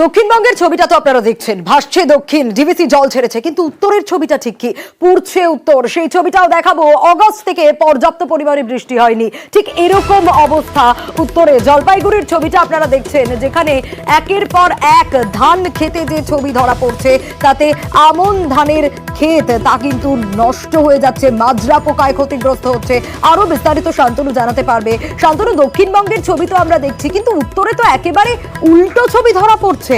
দক্ষিণবঙ্গের ছবিটা তো আপনারা দেখছেন, ভাসছে দক্ষিণ, ডিভিসি জল ছেড়েছে, কিন্তু উত্তরের ছবিটা ঠিক কি? পুড়ছে উত্তর, সেই ছবিটাও দেখাবো। অগস্ট থেকে পর্যাপ্ত পরিমাণে বৃষ্টি হয়নি, ঠিক এরকম অবস্থা উত্তরে। জলপাইগুড়ির ছবিটা আপনারা দেখছেন, যেখানে একের পর এক ধান খেতে যে ছবি ধরা পড়ছে, তাতে আমন ধানের ক্ষেত তা কিন্তু নষ্ট হয়ে যাচ্ছে, মাজরা পোকায় ক্ষতিগ্রস্ত হচ্ছে। আরো বিস্তারিত শান্তনু জানাতে পারবে। শান্তনু, দক্ষিণবঙ্গের ছবি তো আমরা দেখছি, কিন্তু উত্তরে তো একেবারে উল্টো ছবি ধরা পড়ছে।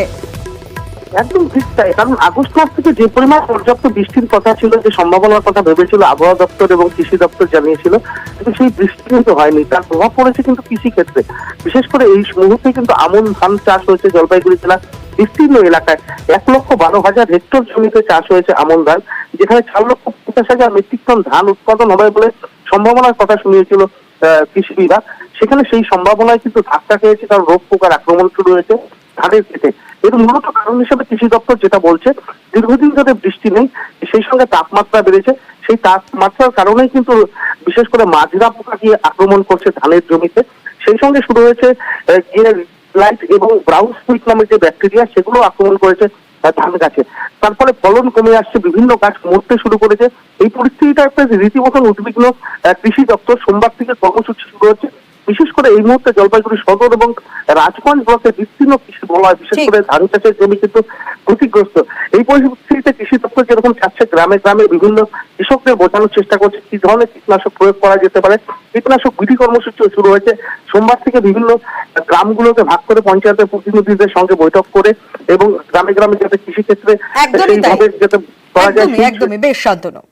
একদম ঠিক তাই, কারণ আগস্ট মাস থেকে যে পরিমাণ পর্যাপ্ত বৃষ্টির কথা ছিল, যে সম্ভাবনার কথা ভেবেছিল আবহাওয়া দপ্তর এবং কৃষি দপ্তর জানিয়েছিল, কিন্তু সেই বৃষ্টি কিন্তু হয়নি। তার প্রভাব পড়েছে কিন্তু কৃষি ক্ষেত্রে। বিশেষ করে এই মুহূর্তে কিন্তু আমন ধান চাষ হয়েছে জলপাইগুড়ি জেলার বিস্তীর্ণ এলাকায়। 1,12,000 হেক্টর জমিতে চাষ হয়েছে আমন ধান, যেখানে 4,50,000 মেট্রিক টন ধান উৎপাদন হবে বলে সম্ভাবনার কথা শুনিয়েছিল কৃষি বিভাগ। সেখানে সেই সম্ভাবনায় কিন্তু ধাক্কা খেয়েছে, কারণ রোগ পোকার আক্রমণ শুরু হয়েছে ধানের ক্ষেতে। এর মূলত কারণ হিসেবে কৃষি দপ্তর যেটা বলছে, দীর্ঘদিন ধরে বৃষ্টি নেই, সেই সঙ্গে তাপমাত্রা বেড়েছে। সেই তাপমাত্রার কারণেই কিন্তু বিশেষ করে মাজরা পোকা গিয়ে আক্রমণ করছে ধানের জমিতে। সেই সঙ্গে শুরু হয়েছে লাইট এবং ব্রাউন স্কুইট নামের যে ব্যাকটেরিয়া, সেগুলো আক্রমণ করেছে ধান গাছে। তার ফলে ফলন কমে আসছে, বিভিন্ন গাছ মরতে শুরু করেছে। এই পরিস্থিতিটা একটা রীতিমতন উদ্বিগ্ন কৃষি দপ্তর। সোমবার থেকে কর্মসূচি শুরু হচ্ছে। বিশেষ করে এই মুহূর্তে জলপাইগুড়ি সদর এবং রাজগঞ্জ ব্লকের বিস্তীর্ণ কৃষি বলয়, বিশেষ করে ধান চাষের জমি কিন্তু ক্ষতিগ্রস্ত। এই পরিস্থিতিতে কৃষি দপ্তর যেরকম চাচ্ছে, গ্রামে গ্রামে বিভিন্ন কৃষকদের বোঝানোর চেষ্টা করছে কি ধরনের কীটনাশক প্রয়োগ করা যেতে পারে। কীটনাশক বিধি কর্মসূচিও শুরু হয়েছে। সোমবার থেকে বিভিন্ন গ্রামগুলোকে ভাগ করে পঞ্চায়েতের প্রতিনিধিদের সঙ্গে বৈঠক করে এবং গ্রামে গ্রামে যাতে কৃষি ক্ষেত্রে সেইভাবে যাতে করা যায়। একদমই বেশ শান্তনু।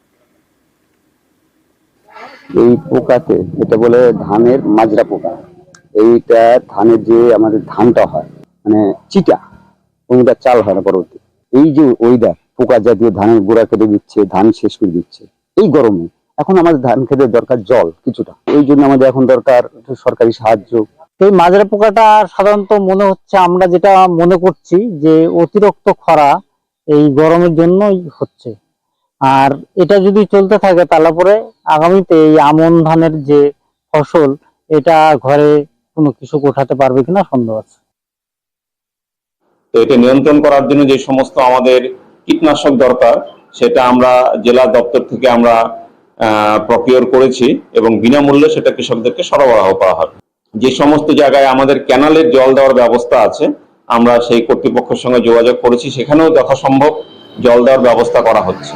এই পোকাতে যেটা বলে ধানের মাজরা পোকা, এইটা ধানের যে আমাদের ধানটা হয় মানে চিটা, কোনটা চাল হয় না পরবর্তী, এই যে ওইদার পোকা জাতীয় ধানের গোড়া কেটে দিচ্ছে, ধান শেষ করে দিচ্ছে এই গরমে। এখন আমাদের ধান খেতে দরকার জল কিছুটা, এই জন্য আমাদের এখন দরকার সরকারি সাহায্য। এই মাজরা পোকাটা সাধারণত মনে হচ্ছে, আমরা যেটা মনে করছি যে অতিরিক্ত খরা এই গরমের জন্যই হচ্ছে। আর এটা যদি চলতে থাকে তাহলে পরে আগামীতে এই আমন ধানের যে ফসল, এটা ঘরে কোনো কৃষক উঠাতে পারবে কিনা সন্দেহ আছে। তো এটা নিয়ন্ত্রণ করার জন্য যে সমস্ত আমাদের কীটনাশক দরকার, সেটা আমরা জেলা দপ্তর থেকে আমরা প্রকিওর করেছি এবং বিনামূল্যে সেটা কৃষকদেরকে সরবরাহ করা হবে। যে সমস্ত জায়গায় আমাদের ক্যানালের জল দেওয়ার ব্যবস্থা আছে, আমরা সেই কর্তৃপক্ষের সঙ্গে যোগাযোগ করেছি, সেখানেও যথাসম্ভব জল দেওয়ার ব্যবস্থা করা হচ্ছে।